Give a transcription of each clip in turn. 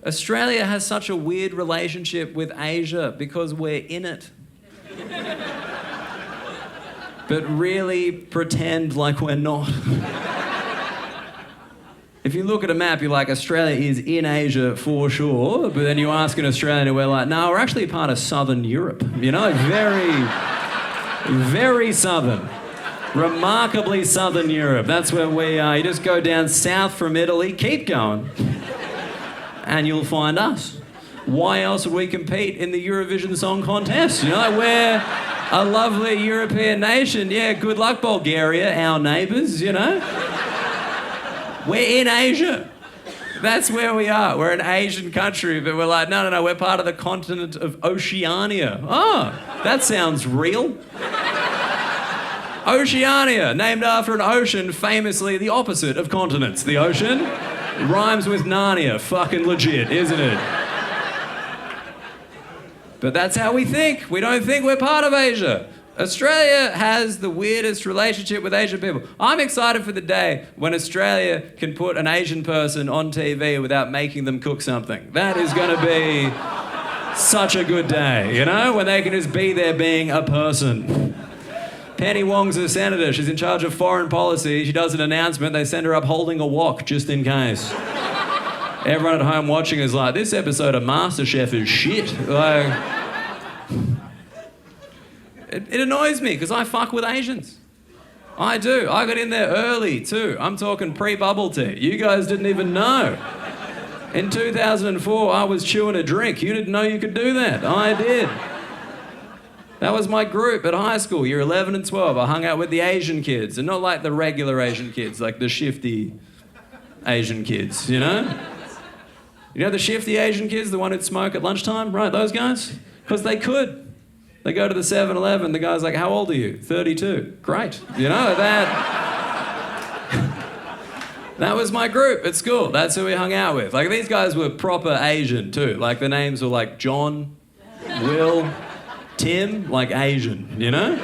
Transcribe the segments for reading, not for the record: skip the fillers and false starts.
Australia has such a weird relationship with Asia because we're in it. But really pretend like we're not. If you look at a map, you're like, Australia is in Asia for sure, but then you ask an Australian and we're like, no, we're actually part of Southern Europe. You know, very, very southern. Remarkably Southern Europe. That's where we are. You just go down south from Italy, keep going, and you'll find us. Why else would we compete in the Eurovision Song Contest? You know, we're a lovely European nation. Yeah, good luck, Bulgaria, our neighbours, you know. We're in Asia. That's where we are. We're an Asian country, but we're like, no, we're part of the continent of Oceania. Oh, that sounds real. Oceania, named after an ocean, famously the opposite of continents. The ocean rhymes with Narnia. Fucking legit, isn't it? But that's how we think. We don't think we're part of Asia. Australia has the weirdest relationship with Asian people. I'm excited for the day when Australia can put an Asian person on TV without making them cook something. That is going to be such a good day, you know, when they can just be there being a person. Penny Wong's a senator. She's in charge of foreign policy. She does an announcement. They send her up holding a wok just in case. Everyone at home watching is like, this episode of MasterChef is shit. Like... It annoys me because I fuck with Asians. I do. I got in there early too. I'm talking pre-bubble tea. You guys didn't even know. In 2004, I was chewing a drink. You didn't know you could do that. I did. That was my group at high school, year 11 and 12. I hung out with the Asian kids, and not like the regular Asian kids, like the shifty Asian kids, you know? You know the shifty Asian kids, the one who'd smoke at lunchtime? Right, those guys? Because they could. They go to the 7-Eleven, the guy's like, how old are you? 32. Great. You know, that was my group at school. That's who we hung out with. Like, these guys were proper Asian too. Like, the names were like John, Will, Tim, like Asian, you know?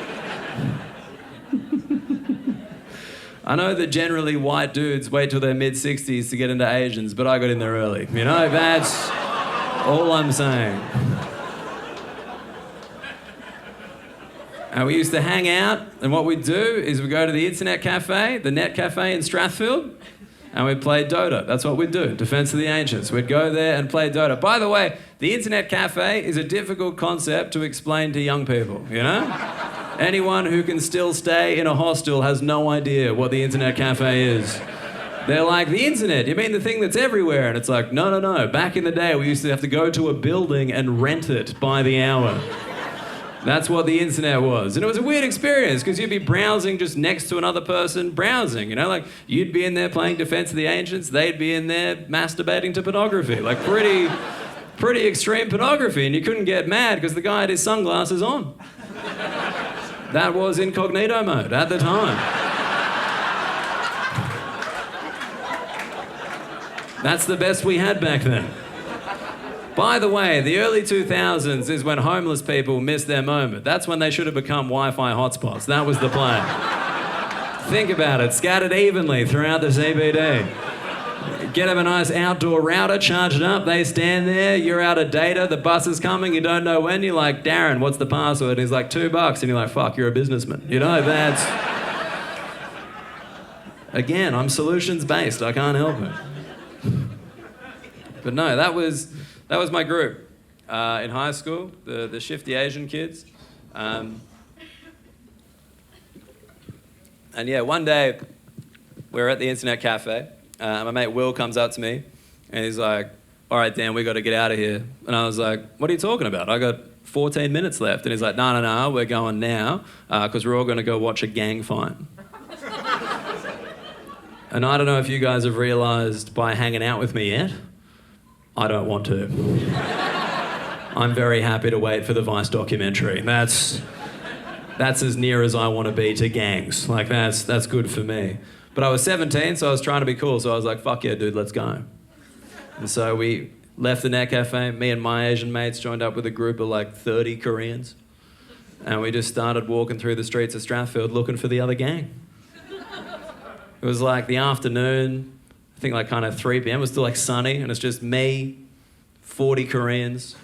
I know that generally white dudes wait till their mid-60s to get into Asians, but I got in there early. You know, that's all I'm saying. And we used to hang out, and what we'd do is we'd go to the internet cafe, the net cafe in Strathfield, and we'd play Dota. That's what we'd do, Defense of the Ancients. We'd go there and play Dota. By the way, the internet cafe is a difficult concept to explain to young people, you know? Anyone who can still stay in a hostel has no idea what the internet cafe is. They're like, the internet, you mean the thing that's everywhere? And it's like, no. Back in the day, we used to have to go to a building and rent it by the hour. That's what the internet was. And it was a weird experience because you'd be browsing just next to another person browsing, you know? Like, you'd be in there playing Defense of the Ancients, they'd be in there masturbating to pornography. Like, pretty extreme pornography, and you couldn't get mad because the guy had his sunglasses on. That was incognito mode at the time. That's the best we had back then. By the way, the early 2000s is when homeless people missed their moment. That's when they should have become Wi-Fi hotspots. That was the plan. Think about it, scattered evenly throughout the CBD. Get them a nice outdoor router, charge it up, they stand there, you're out of data, the bus is coming, you don't know when, you're like, Darren, what's the password? And he's like, $2, and you're like, fuck, you're a businessman. You know, that's... Again, I'm solutions-based, I can't help it. But no, that was my group in high school, the shifty Asian kids. And yeah, one day we were at the internet cafe. My mate Will comes up to me and he's like, all right, Dan, we got to get out of here. And I was like, what are you talking about? I got 14 minutes left. And he's like, no, we're going now because we're all going to go watch a gang fight. And I don't know if you guys have realised by hanging out with me yet, I don't want to. I'm very happy to wait for the Vice documentary. That's as near as I want to be to gangs. Like, that's good for me. But I was 17, so I was trying to be cool. So I was like, fuck yeah, dude, let's go. And so we left the net cafe. Me and my Asian mates joined up with a group of like 30 Koreans. And we just started walking through the streets of Strathfield looking for the other gang. It was like the afternoon, I think like kind of 3 p.m. It was still like sunny, and it's just me, 40 Koreans.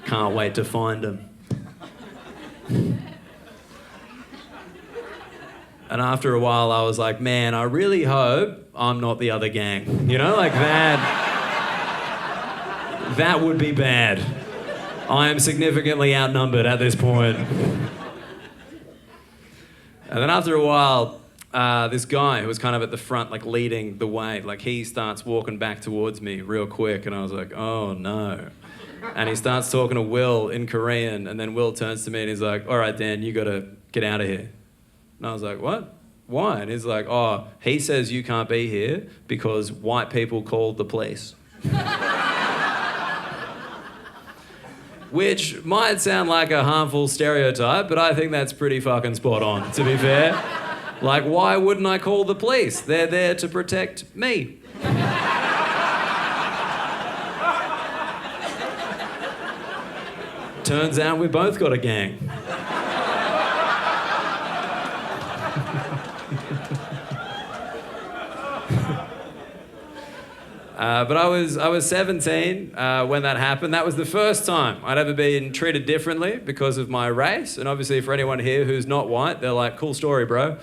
Can't wait to find them. And after a while, I was like, man, I really hope I'm not the other gang. You know, like that would be bad. I am significantly outnumbered at this point. And then after a while, this guy who was kind of at the front, like leading the way, like he starts walking back towards me real quick, and I was like, oh no. And he starts talking to Will in Korean, and then Will turns to me and he's like, all right, Dan, you gotta get out of here. And I was like, what? Why? And he's like, oh, he says you can't be here because white people called the police. Which might sound like a harmful stereotype, but I think that's pretty fucking spot on, to be fair. Like, why wouldn't I call the police? They're there to protect me. Turns out we both got a gang. But I was 17 when that happened. That was the first time I'd ever been treated differently because of my race. And obviously for anyone here who's not white, they're like, cool story, bro.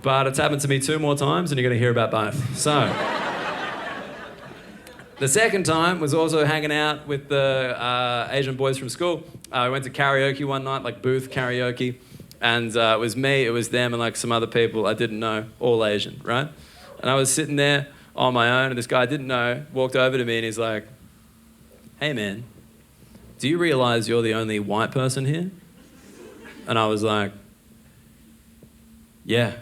But it's happened to me 2 more times and you're going to hear about both. So, the second time was also hanging out with the Asian boys from school. We went to karaoke one night, like booth karaoke. And it was me, it was them, and like some other people I didn't know, all Asian, right? And I was sitting there on my own, and this guy I didn't know walked over to me and he's like, hey man, do you realize you're the only white person here? And I was like, yeah.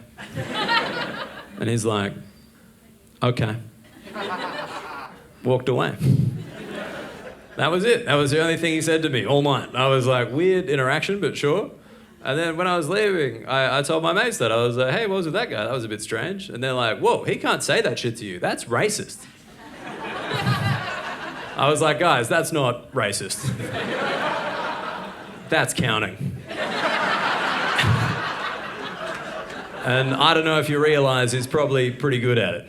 And he's like, okay. Walked away. That was it. That was the only thing he said to me all night. I was like, weird interaction, but sure. And then when I was leaving, I told my mates that. I was like, hey, what was with that guy? That was a bit strange. And they're like, whoa, he can't say that shit to you. That's racist. I was like, guys, that's not racist. That's counting. And I don't know if you realise he's probably pretty good at it.